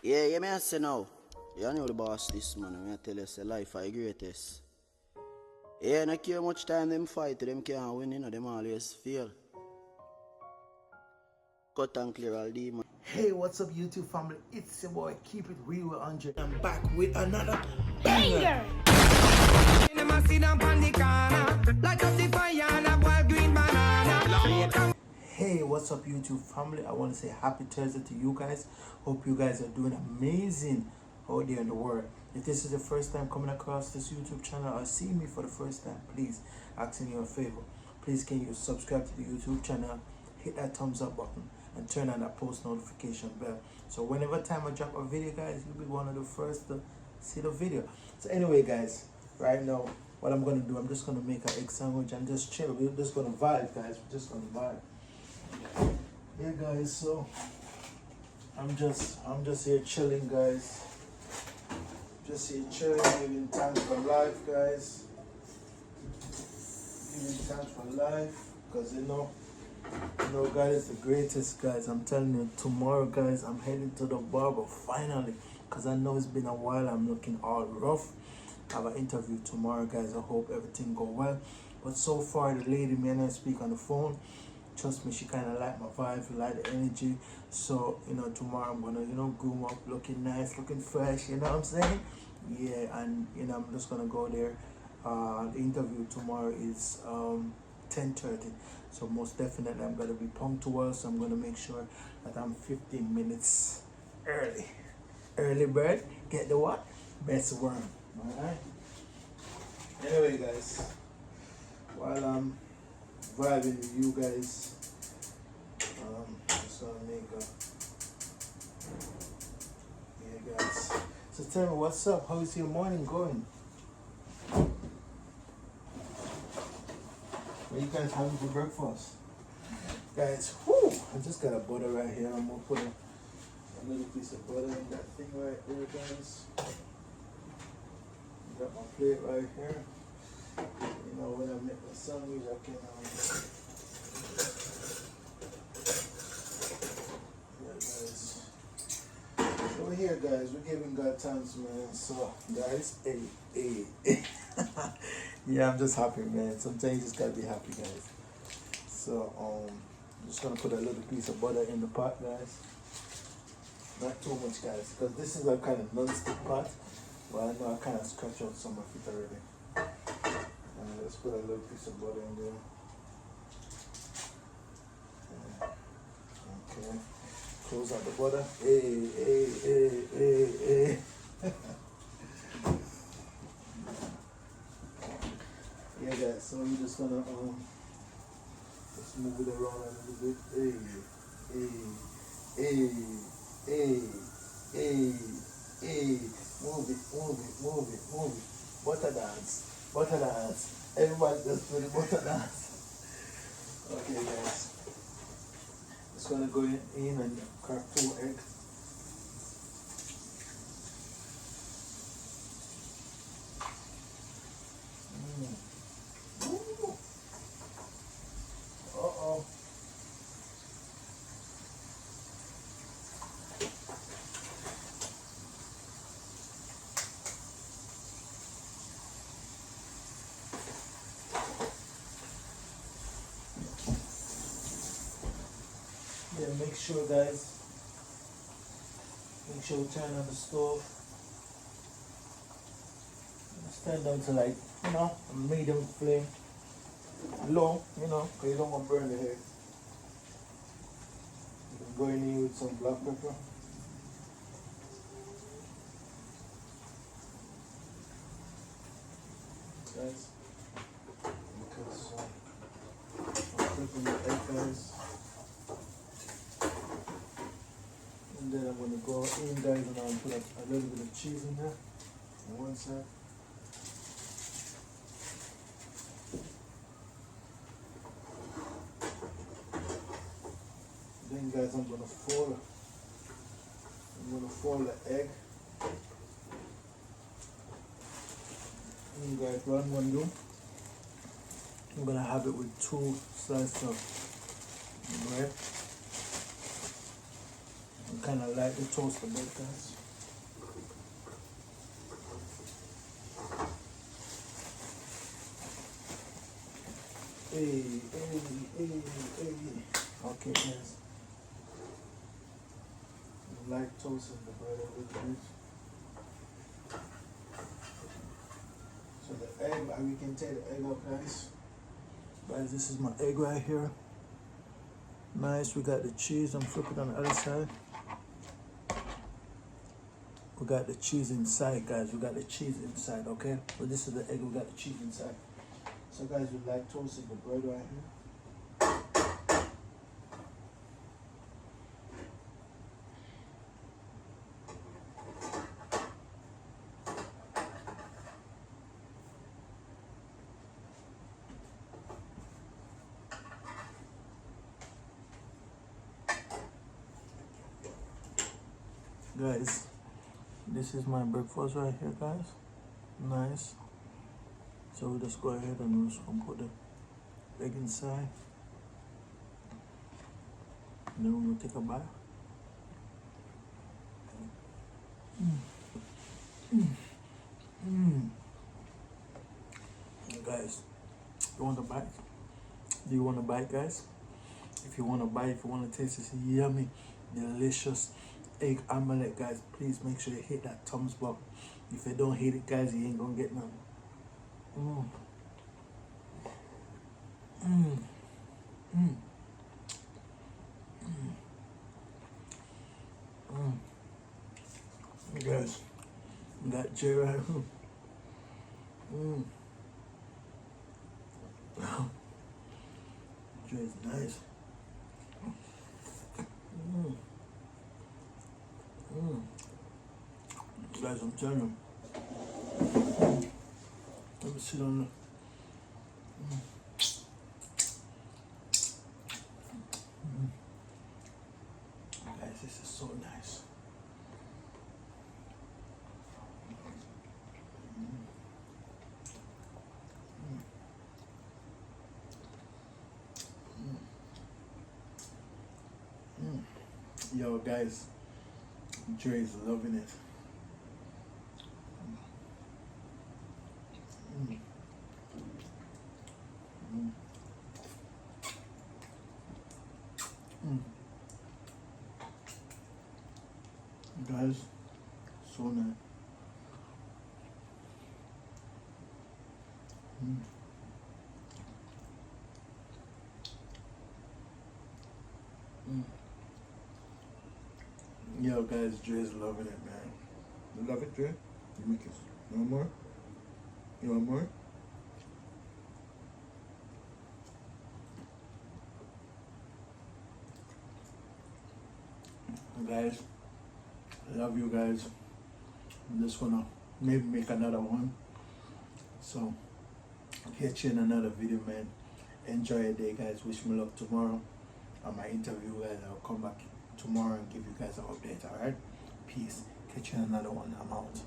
Yeah, yeah, me I say now. You know the boss this man, I tell you say life are the greatest. Yeah, no care much time them fight, them can't win, them always fail. Cut and clear all demon. Hey, what's up, YouTube family? It's your boy, Keep It Real with Andre. I'm back with another banger. Hey, what's up, YouTube family? I want to say happy Thursday to you guys. Hope you guys are doing amazing out there in the world. If this is the first time coming across this YouTube channel or seeing me for the first time, please asking you a favor. Please can you subscribe to the YouTube channel, hit that thumbs up button, and turn on that post notification bell. So whenever time I drop a video, guys, you'll be one of the first to see the video. So anyway, guys, right now, what I'm gonna do, I'm just gonna make an egg sandwich and just chill. We're just gonna vibe, guys. We're just gonna vibe. Yeah, guys. So I'm just here chilling, guys. Just here chilling, giving thanks for life, guys. Giving thanks for life, cause you know, God is the greatest, guys. I'm telling you, tomorrow, guys, I'm heading to the barber finally, cause I know it's been a while. I'm looking all rough. I have an interview tomorrow, guys. I hope everything go well. But so far, the lady, me and I speak on the phone. Trust me, she kind of like my vibe, like the energy. So, tomorrow I'm gonna, groom up, looking nice, looking fresh, you know what I'm saying? Yeah, and, I'm just gonna go there. The interview tomorrow is 10:30. So most definitely I'm gonna be punctual. So I'm gonna make sure that I'm 15 minutes early. Early bird, get the what? Best worm. Alright? Anyway, guys, while I'm vibing with you guys, just gonna make a, yeah, guys. So tell me, what's up? How is your morning going? What you guys having for breakfast? Guys, whoo! I just got a butter right here. I'm gonna put a little piece of butter in that thing right there, guys. Got my plate right here. When I make my sandwich, I can yeah, guys. So we're here, guys. We're giving God thanks, man. So, guys, hey. Yeah, I'm just happy, man. Sometimes you just gotta be happy, guys. So, I'm just gonna put a little piece of butter in the pot, guys. Not too much, guys, because this is a kind of non-stick pot. But I know I kind of scratch out some of it already. Let's put a little piece of butter in there. Okay. Close out the butter. Hey. Yeah, guys. So I'm just gonna just move it around a little bit. Hey. Move it. Butter dance. Everybody just do the butter dance. Okay, guys. Just gonna go in and crack 2 eggs. Uh-oh. Yeah, make sure, guys, we turn on the stove. Stand down to like, a medium flame. Low, because you don't want to burn the hair. You can go in here with some black pepper. Guys, because I'm cooking the egg, guys. And then I'm going to go in, guys, and I'll put a little bit of cheese in there on one side. Then, guys, I'm going to fold the egg. And guys, what I'm going to do, I'm going to have it with 2 slices of bread. I kind of like the toast a bit, guys. Hey. Okay, guys. I like toast in the bread a bit, guys. So the egg, we can take the egg out, guys. Guys, this is my egg right here. Nice, we got the cheese. I'm flipping on the other side. We got the cheese inside, guys. We got the cheese inside, okay? But this is the egg, we got the cheese inside. So guys, we like toasting the bread right here. Guys, this is my breakfast right here, guys. Nice. So we'll just go ahead and we're just gonna put the egg inside. And then we're gonna take a bite. Guys, you want a bite? Do you want a bite, guys? If you want a bite, if you want to taste this yummy, delicious egg omelette, guys, please make sure you hit that thumbs up. If you don't hit it, guys, you ain't gonna get none. Guys, we got J right here. J is nice. Guys, I'm telling you. Let me sit on the. Guys, this is so nice. Yo, guys, Dre's loving it. Guys, so nice. Yo, guys, Dre's loving it, man. You love it, Dre? Give me a kiss. You want more? You want more? Guys, I love you guys. I'm just gonna maybe make another one. So, I'll catch you in another video, man. Enjoy your day, guys. Wish me luck tomorrow on my interview, guys. I'll come back tomorrow and give you guys an update, alright? Peace. Catch you in another one. I'm out.